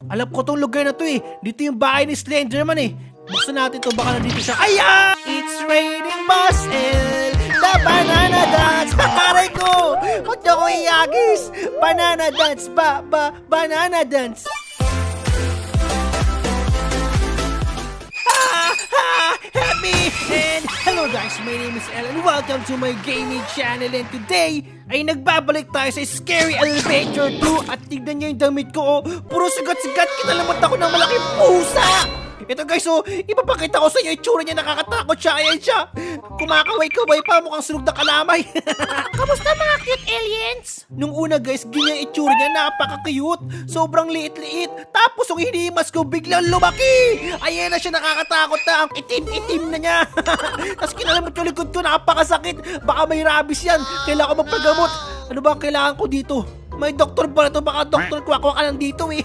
Alam ko tong lugar na to eh. Dito yung bahay ni Slenderman eh. Buksan natin to, baka nandito siya. Ayan! It's raining Boss L, the banana dance. Aray ko! Huwag niyo ko iyagis. Banana dance, banana dance. Help me! And hello guys, my name is El and welcome to my gaming channel. And today ay nagbabalik tayo sa Scary Elevator 2. At tignan nyo yung damit ko, oh. Puro sigat-sigat, kinalamat ako ng malaking pusa. Ito guys, oh, ipapakita ko sa inyo itsura niya, nakakatakot siya. Ayan siya, kumakaway-kaway pa, mukhang sunog na kalamay. Kamusta mga cute aliens? Nung una guys, ganyan itsura niya, napaka-cute. Sobrang liit-liit. Tapos yung hinimas ko, biglang lumaki. Ayan na siya, nakakatakot na. Ang itim-itim na niya. Tapos kinalamot yung likod ko, napakasakit. Baka may rabies yan. Kailangan ko magpagamot. Ano ba ang kailangan ko dito? May doktor ba na ito? Baka doktor kwakwa ka lang dito eh.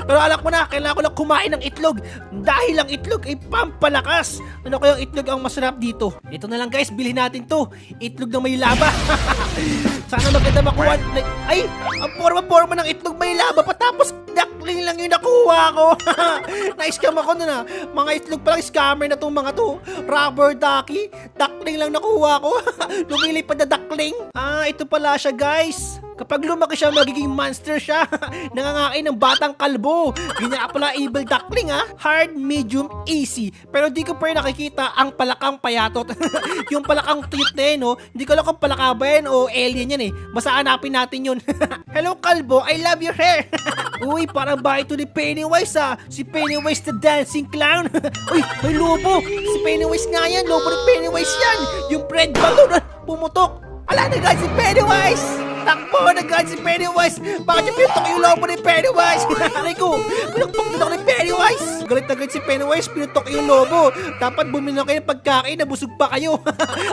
Pero alam ko na, kailangan ko lang kumain ng itlog. Dahil ang itlog ay pampalakas. Ano kayang itlog ang masarap dito? Ito na lang guys, bilhin natin to. Itlog na may laba. Sana maganda makuha. Ay, ang forma-forma ng itlog may laba pa. Tapos duckling lang yung nakuha ko. Na-scam ako na. Mga itlog palang scammer na tong mga to. Rubber ducky. Duckling lang nakuha ko. Lumilipad na duckling. Ah, ito pala siya guys. Kapag lumaki siya, magiging monster siya. Nangangakain ng batang kalbo. Ganyan pala evil duckling ha. Hard, medium, easy. Pero di ko pa rin nakikita ang palakang payatot. Yung palakang cute na yun, no? Hindi ko alam kung palaka ba yan o alien yan eh. Basta hanapin natin yun. Hello kalbo, I love your hair. Uy, parang ba ito ni Pennywise ha. Si Pennywise the dancing clown. Uy, may lobo. Si Pennywise nga yan. Lobo ni Pennywise yan. Yung red balloon pumutok. Ala na guys, si Pennywise. Takbo na guys si Pennywise! Bakit yung pinutok yung lobo ni Pennywise? Aray ko! Pinukpok din ako ni Pennywise! Galit na galit si Pennywise, pinutok yung lobo! Dapat bumili na kayo ng pagkain, nabusog pa kayo!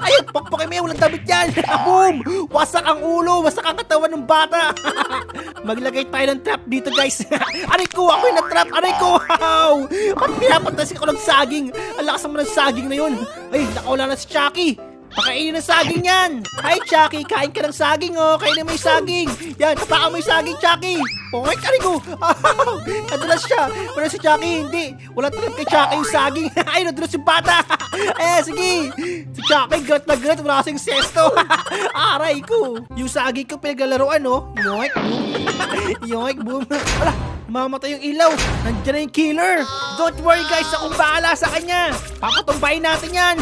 Ayun, pokpokin mo yan, walang damit yan! Boom! Wasak ang ulo, wasak ang katawan ng bata! Maglagay tayo ng trap dito guys! Aray ko, ako yung na-trap! Aray ko! Wow! At pinapatasin ko ng saging! Ang lakas naman ng saging na yun! Ay, nakawala na si Chucky! Pakainin ng saging yan! Hi, Chucky! Kain ka ng saging, oh! Kainin mo yung saging! Yan, tapakan mo yung saging, Chucky! Pongay ka rin ko! Oh, nadulas siya! Pero si Chucky, hindi! Wala talaga kay Chucky yung saging! Ay, nadulas yung bata! Sige! Si Chucky, galit na galit! Wala kasing sesto! Aray ko! Yung saging ko pinaglalaroan, oh! Yoink, boom! Yoink, boom! Wala! Mamatay yung ilaw! Nandiyan na yung killer! Don't worry guys! Akong bahala sa kanya! Papatumbayin natin yan!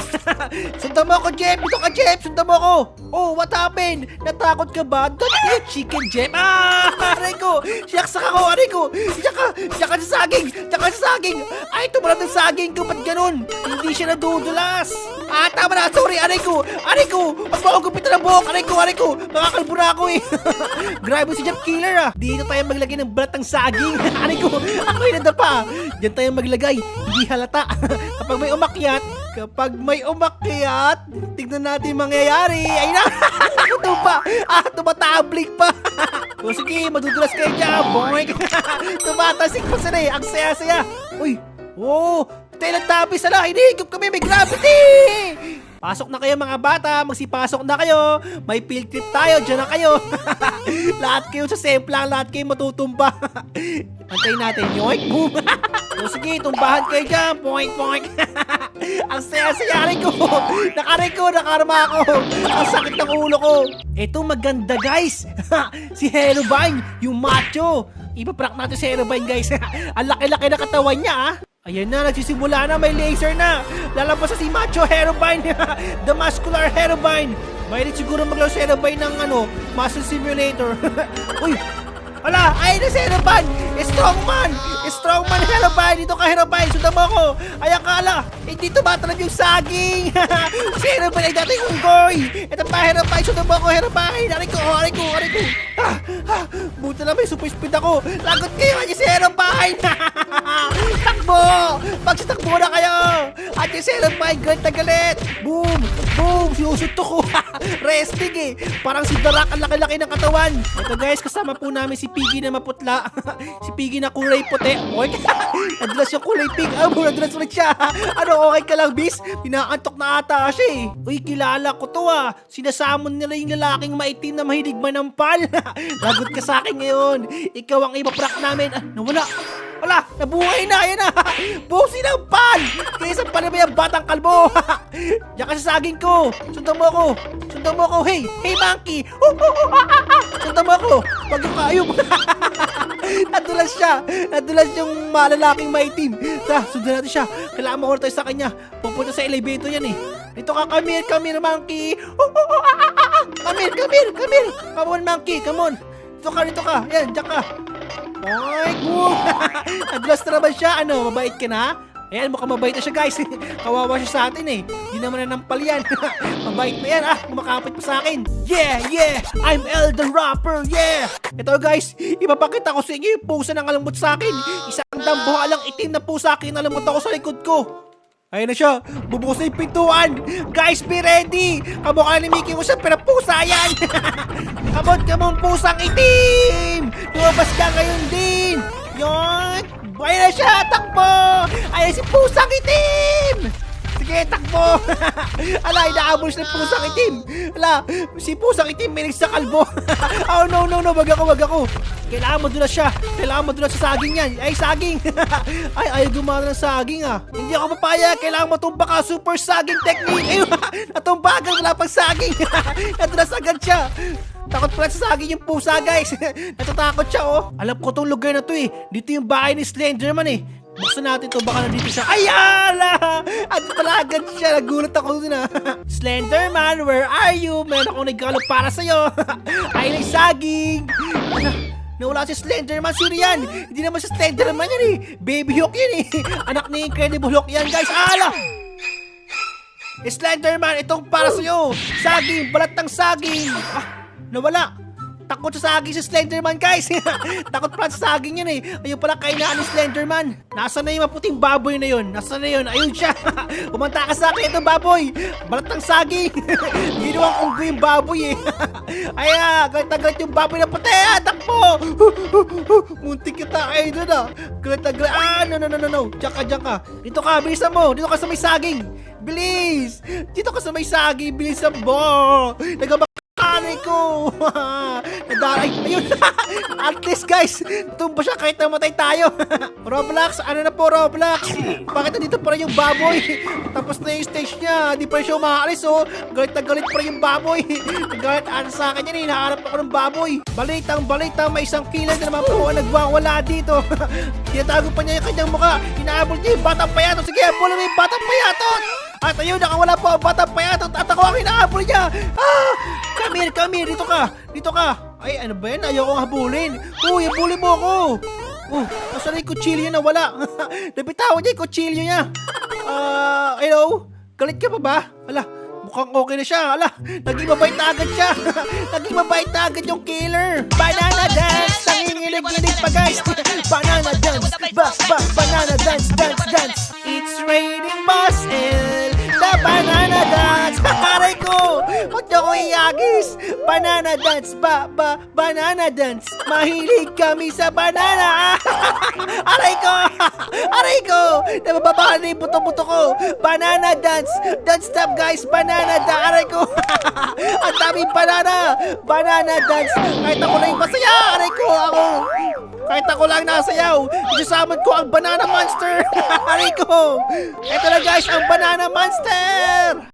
Sundan mo ako, Jeff! Dito ka, Jeff! Sundan mo ako! Oh, what happened? Natakot ka ba? Don't be a chicken, Jeff! Ah! Aray ko! Siyaksak ako! Aray ko! Siyak ka sa saging! Siyak ka sa saging! Ay, tumulat ng saging ko! Ba't ganun? Hindi siya nadudulas! Ah, tama na! Sorry! Aray ko! Aray ko! Huwag mo ako gupitan ng buhok! Aray ko! Aray ko! Makakalbo na ako eh! Grabe si Jeff Killer ah! Dito tayo maglagay ng balat ng saging! Aray ko! Ako yung nadapa! Diyan tayo maglagay! Hindi halata! Kapag may umakyat, tignan natin yung mangyayari. Ay na! Ito pa! Tumatablik pa! O sige, madudulas kayo dyan. Boink! Tumatasik pa sila eh. Ang saya-saya. Uy! Oh! Teletubbies ala! Hinihigop kami! May gravity! Pasok na kayo mga bata, magsipasok na kayo. May field trip tayo, dyan na kayo. Lahat kayo sa semplang, lahat kayo matutumba. Antayin natin, yoink, boom. O sige, tumbahan kayo dyan, poink, poink. Ang saya-saya, aray ko. Nakarma ako. Ang sakit ng ulo ko. Ito maganda guys. Si Herobrine, yung macho. Ipaprank natin si Herobrine guys. Ang laki-laki na katawan niya ah. Ayan na, nagsisimula na, may laser na. Lalabas na si Macho Herobrine. The Muscular Herobrine. Mahilig siguro maglaro si Herobrine ng Muscle Simulator. Uy, ala, ayun na si Herobrine. Strongman Herobrine. Dito ka Herobrine, sundan mo ako. Ayan ka ala, hindi tumatalab yung saging. Si Herobrine ay dating unggoy. Ito pa Herobrine, sundan mo ako Herobrine. Aray ko. Buta na may super speed ako. Lagot kayo, ayan si Herobrine. Takbo! Magsitakbo na kayo! At yung Herobrine, galit na galit! Boom! Boom! Sinusunto ko! Resting eh! Parang si Darak, ang laki-laki ng katawan! Ito guys, kasama po namin si Piggy na maputla. Si Piggy na kulay puti. Oy! Nadulas yung kulay pink. Nadulas ulit siya! Ano, okay ka lang, bis? Pinaantok na ata siya eh! Uy, kilala ko to ah! Sinasamon nila yung lalaking maitim na mahilig manampal! Lagot ka sa akin ngayon! Ikaw ang ipaprank namin! Nawala! Ala, nabuhay na, yan na. Busin ang pan. Kaya sa pala ba yung batang kalbo? Diyan ka sa saging ko. Sundan mo ako. Sundan mo ako. Hey, hey monkey. Sundan mo ako. Wag yung kaayom. Nadulas siya. Nadulas yung malalaking maitim. Tara, sundan natin siya. Kailangan mo tayo sa kanya. Pupunta sa elevator yan eh. Dito ka, come here, monkey. Come here. Come on, monkey, come on. Dito ka. Yan, diyan ka. Oy, boom. Nadulas na naman siya. Ano, mabait ka na? Ayan, mukhang mabait na siya, guys. Kawawa siya sa atin eh. Di naman nanampal yan. Mabait na yan, kumakapit pa sa akin. Yeah, I'm El the Rapper, yeah. Ito guys, ipapakita ko sa inyo yung pusa ng alamot sa akin. Isang dambuhalang itim na pusa akin, alamot ako sa likod ko. Ayun na siya, bubukas na yung pintuan. Guys, be ready. Kamukha ni Mickey Mouse, pero pusa yan. Come on, pusang itim. Lumabas ka ngayon din. Yon. Ayun na siya, takbo. Ayun si pusang itim. Sige, takbo. Ala, inaabol siya ng pusang itim. Ala, si pusang itim may sa kalbo. Oh, no, wag ako. Kailangan madulas siya. Kailangan madulas sa saging yan. Ay, saging. Ay, ayaw gumana ng saging ah. Hindi ako papaya. Kailangan matumba ka. Super saging technique. Ay, natumba agad. Wala pang saging. Nadulas agad siya. Takot pala sa saging yung pusa, guys. Natatakot siya, oh. Alam ko tong lugar na to eh. Dito yung bahay ni Slenderman eh. Buksan natin to, baka nandito siya. Ay, ala! At pala agad siya. Nagulat ako dun ah. Slenderman, where are you? Meron akong nagkalo para sa'yo. Ay, saging. Nawala si Slenderman. Sino yan? Hindi naman si Slenderman yan eh. Baby Hulk yan eh. Anak ni Incredible Hulk yan, guys. Ala! Slenderman, itong para sa'yo. Saging, balat ng saging. Nawala. Takot sa saging si Slenderman, guys. Takot pala sa saging yan eh. Ayun pala kainaan ni Slenderman. Nasaan na yung maputing baboy na yun? Nasaan na yun? Ayun siya. Kumanta ka sa akin itong baboy. Balat ng saging. Ginawang unggo yung baboy eh. Ay galit yung baboy na puti. Takbo. Muntik kita kayo dun ah. Galit. No. Diyan ka. Dito ka, bilisan mo. Dito ka sa may saging. Bilis. Dito ka sa may saging. Bilisan mo. Nagabakari ko. Nadaray. Ayun. At least guys, tumba siya kahit namatay tayo. Roblox, ano na po Roblox? Bakit nandito pa rin yung baboy? Tapos na yung stage niya. Di pa rin siya umaalis oh. Galit na galit pa rin yung baboy. Galit sa akin yan eh. Hinahanap ako ng baboy. Balitang may isang killer na naman po ang nagwawala dito. Tinatago pa niya yung kanyang mukha. Inaabol niya yung batang payatot. Sige, abol mo yung batang payatot. At ayun, nakawala po ang batang payatot. At ako ang inaabol niya. Come here. Dito ka. Ay, ano ba yan? Ayokong habulin. Uy, habulin mo ako. Nasa na yung kutsilyo na wala. Nabitawan niya yung kutsilyo niya. Hello? Galit ka pa ba? Ala, mukhang okay na siya. Ala, naging mabait na agad siya. Naging mabait na agad yung killer. Banana dance. Nanginginig-ginig pa guys. Banana dance. Banana dance. It's raining Boss L. The banana dance. Aray ko. Huwag niyo ko iagis. Banana dance. Banana dance. Mahilig kami sa banana. Aray ko. Nabababa na yung buto-buto ko. Banana dance. Don't stop guys. Banana dance. Aray ko. Ang daming banana. Banana dance. Kahit ako lang yung masaya. Aray ko. Kahit ako lang nasayaw. Isasamad ko ang banana monster. Aray ko. Ito na guys, ang banana monster.